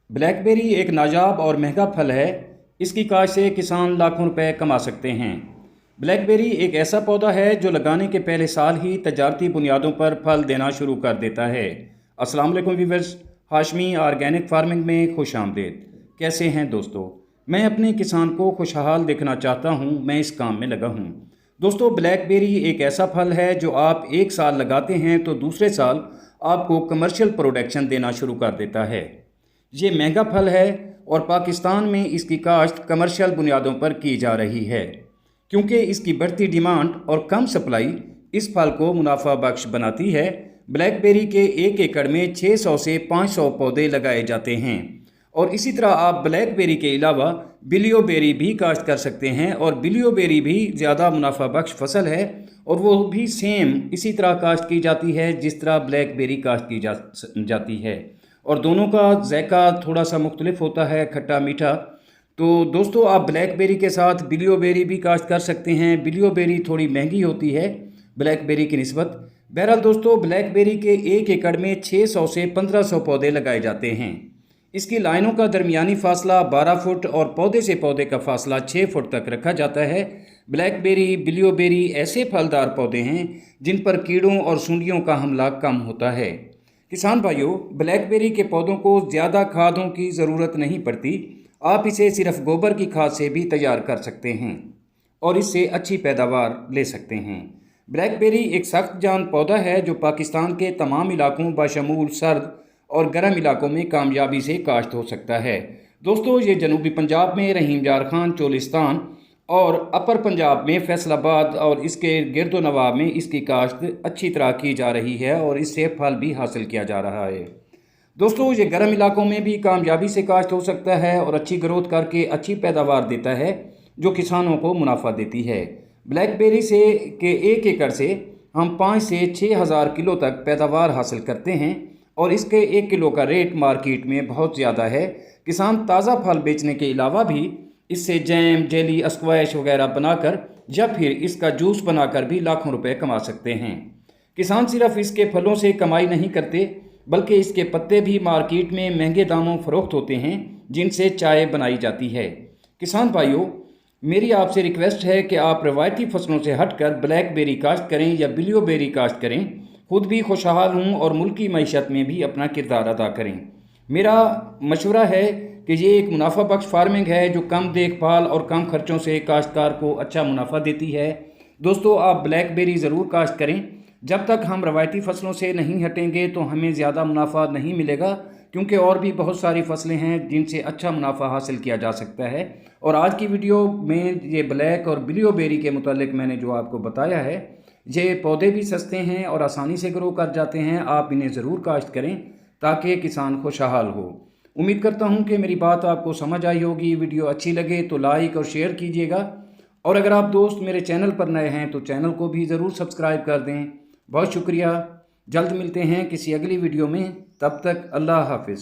Blackberry एक नायाब और महंगा फल है। इसकी काश्त से किसान लाखों रुपए कमा सकते हैं। ब्लैकबेरी एक ऐसा पौधा है जो लगाने के पहले साल ही तजारती बुनियादों पर फल देना शुरू कर देता है। अस्सलाम वालेकुम व्यूअर्स, हाशमी ऑर्गेनिक फार्मिंग में खुश आमदीद। कैसे हैं दोस्तों? मैं अपने किसान को खुशहाल देखना चाहता हूं, मैं इस काम में लगा हूं। दोस्तों, ब्लैकबेरी एक ऐसा फल है जो आप एक साल लगाते हैं तो दूसरे साल आपको कमर्शियल प्रोडक्शन देना शुरू कर देता है। ये महंगा फल है और पाकिस्तान में इसकी काश्त कमर्शियल बुनियादों पर की जा रही है, क्योंकि इसकी बढ़ती डिमांड और कम सप्लाई इस फल को मुनाफा बख्श बनाती है। ब्लैकबेरी के एक एकड़ में 600 से 500 पौधे लगाए जाते हैं और इसी तरह आप ब्लैकबेरी के अलावा बिलियोबेरी भी काश्त कर सकते हैं और बिलियोबेरी भी ज़्यादा मुनाफा बख्श फसल है और वो भी सेम इसी तरह काश्त की जाती है जिस तरह ब्लैकबेरी काश्त की जाती है और दोनों का जायका थोड़ा सा मुख्तलिफ होता है, खट्टा मीठा। तो दोस्तों, आप ब्लैकबेरी के साथ बिलियोबेरी भी काश्त कर सकते हैं। बिलियोबेरी थोड़ी महंगी होती है ब्लैकबेरी की निस्बत। बहरहाल दोस्तों, ब्लैकबेरी के एक एकड़ में 600 से 1500 पौधे लगाए जाते हैं। इसकी लाइनों का दरमियानी फासला 12 फुट और पौधे से पौधे का फासला 6 फुट तक रखा जाता है। ब्लैकबेरी, बिलियोबेरी ऐसे फलदार पौधे हैं जिन पर कीड़ों और सुंडियों का हमला कम होता है। किसान भाइयों, ब्लैकबेरी के पौधों को ज़्यादा खादों की ज़रूरत नहीं पड़ती। आप इसे सिर्फ गोबर की खाद से भी तैयार कर सकते हैं और इससे अच्छी पैदावार ले सकते हैं। ब्लैकबेरी एक सख्त जान पौधा है जो पाकिस्तान के तमाम इलाकों बशमूल सर्द और गर्म इलाकों में कामयाबी से काश्त हो सकता है। दोस्तों, ये जनूबी पंजाब में रहीम यार खान चोलिस्तान और अपर पंजाब में फैसलाबाद और इसके गिरदो नवाब में इसकी काश्त अच्छी तरह की जा रही है और इससे फल भी हासिल किया जा रहा है। दोस्तों, ये गर्म इलाकों में भी कामयाबी से काश्त हो सकता है और अच्छी ग्रोथ करके अच्छी पैदावार देता है जो किसानों को मुनाफा देती है। ब्लैकबेरी से के एक एकड़ से हम 5 से 6 हज़ार किलो तक पैदावार हासिल करते हैं और इसके 1 किलो का रेट मार्केट में बहुत ज़्यादा है। किसान ताज़ा फल बेचने के अलावा भी इससे जैम, जेली, स्क्वैश वगैरह बनाकर या फिर इसका जूस बनाकर भी लाखों रुपए कमा सकते हैं। किसान सिर्फ इसके फलों से कमाई नहीं करते बल्कि इसके पत्ते भी मार्केट में महंगे दामों फरोख्त होते हैं जिनसे चाय बनाई जाती है। किसान भाइयों, मेरी आपसे रिक्वेस्ट है कि आप रवायती फसलों से हटकर ब्लैकबेरी काश्त करें या बिलियोबेरी काश्त करें। खुद भी खुशहाल हों और मुल्क की मईशत में भी अपना किरदार अदा करें। मेरा मशवरा है कि ये एक मुनाफा बख्श फार्मिंग है जो कम देखभाल और कम खर्चों से काश्तकार को अच्छा मुनाफा देती है। दोस्तों, आप ब्लैकबेरी ज़रूर काश्त करें। जब तक हम रवायती फसलों से नहीं हटेंगे तो हमें ज़्यादा मुनाफा नहीं मिलेगा, क्योंकि और भी बहुत सारी फसलें हैं जिनसे अच्छा मुनाफा हासिल किया जा सकता है। और आज की वीडियो में ये ब्लैक और बिलियोबेरी के मुतालिक मैंने जो आपको बताया है, ये पौधे भी सस्ते हैं और आसानी से ग्रो कर जाते हैं। आप इन्हें ज़रूर काश्त करें ताकि किसान खुशहाल हो। उम्मीद करता हूं कि मेरी बात आपको समझ आई होगी। वीडियो अच्छी लगे तो लाइक और शेयर कीजिएगा और अगर आप दोस्त मेरे चैनल पर नए हैं तो चैनल को भी ज़रूर सब्सक्राइब कर दें। बहुत शुक्रिया। जल्द मिलते हैं किसी अगली वीडियो में। तब तक अल्लाह हाफिज़।